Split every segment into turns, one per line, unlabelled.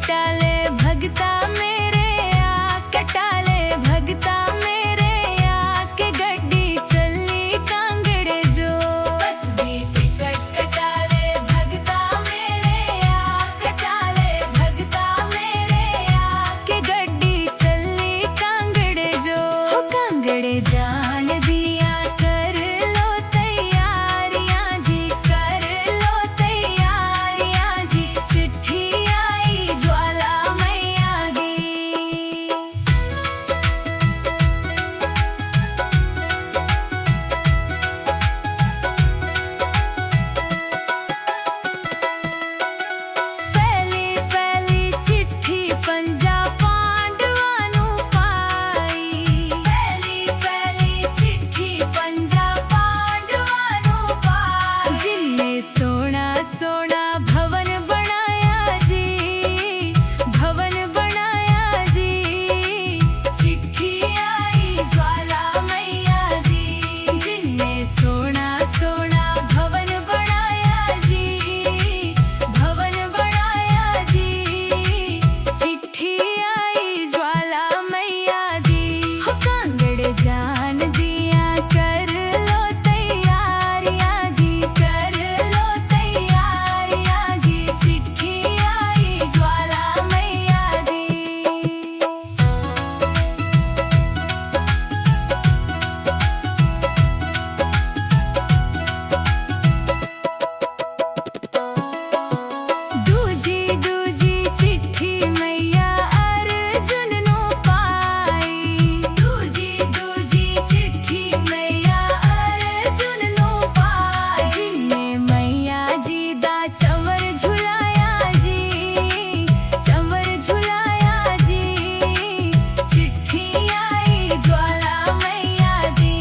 कटाले भगता मेरे आ कटाले भगता मेरे आ के गड्डी चली कांगड़े जो बस दी टिकट कटाले भगता मेरे आ कटाले भगता मेरे आ के गड्डी चली कांगड़े जो हो कांगड़े जान दिया कर लो तैयारियां जी कर लो तैयारियां जी चिट्ठी आई ज्वाला मैया दी। पहली पहली चिट्ठी पंजा पांडवां नू पाई पहली पहली चिट्ठी पंजा पांडवां नू पाई जिन्ने सोना सोना भवन बनाया जी भवन बनाया जी चिट्ठी आई ज्वाला मैया दी जिन्ने सोना सोना भवन बनाया जी भवन बनाया जी चिट्ठी आई ज्वाला मैया दी हो कांगड़े जान दिया कर लो तैयारियां जी कर लो तैयारियां जी चिट्ठी आई ज्वाला मैया दी। दूजी दूजी चिट्ठी मैया अर्जुन नू पाई दूजी दूजी चिट्ठी मैया अर्जुन नू पाई जिन्ने मैया जी दा चंवर झुलाया जी चंवर झुलाया जी चिट्ठी आई ज्वाला मैया दी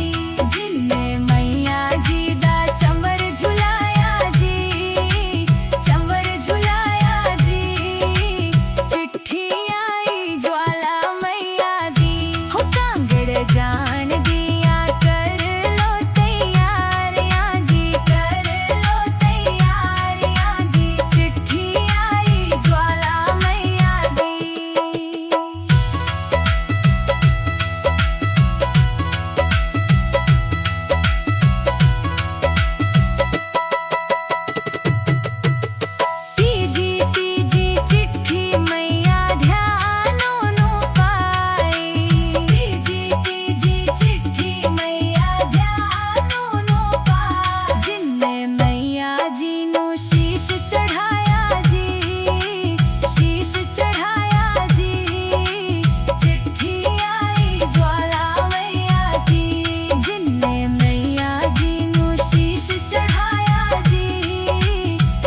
जिन्ने मैया जी दा चंवर झुलाया जी चंवर झुलाया जी चिट्ठी आई ज्वाला मैया दी हो कांगड़ जान दिया कर लो तैयारियां जी कर लो तैयारियां जी चिट्ठी आई ज्वाला मैया दी। तीजी तीजी चिट्ठी मैया ध्यानो नू पाई तीजी तीजी चिट्ठी मैया ध्यानो नू पाई जिन्ने मैया जी नू शीश चढ़ाया जी शीश चढ़ाया जी चिट्ठी आई ज्वाला मैया दी जिन्ने मैया जी नू शीश चढ़ाया जी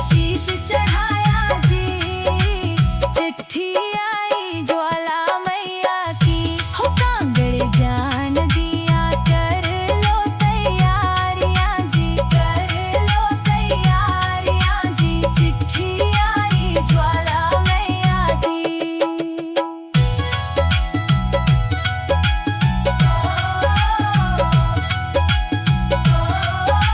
शीश चढ़ाया जी चिट्ठी आई ज्वाला मैया की हो कांगड़ जान दिया कर लो तैयारियां जी कर लो तैयारियां जी चिट्ठी आई ज्वाला मैया दी।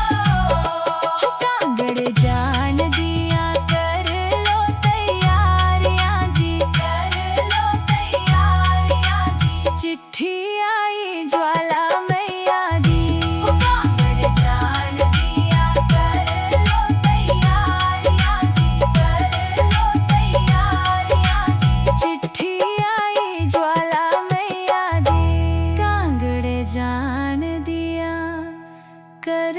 हो कांगड़ जान दिया कर लो तैयारियां जी कर लो तैयारियां जी चिट्ठी आई ज्वाला मैया दी हो कांगड़ जान दिया कर लो तैयारियां जी कर लो तैयारियां जी चिट्ठी आई ज्वाला मैया दी कांगड़ जान दिया कर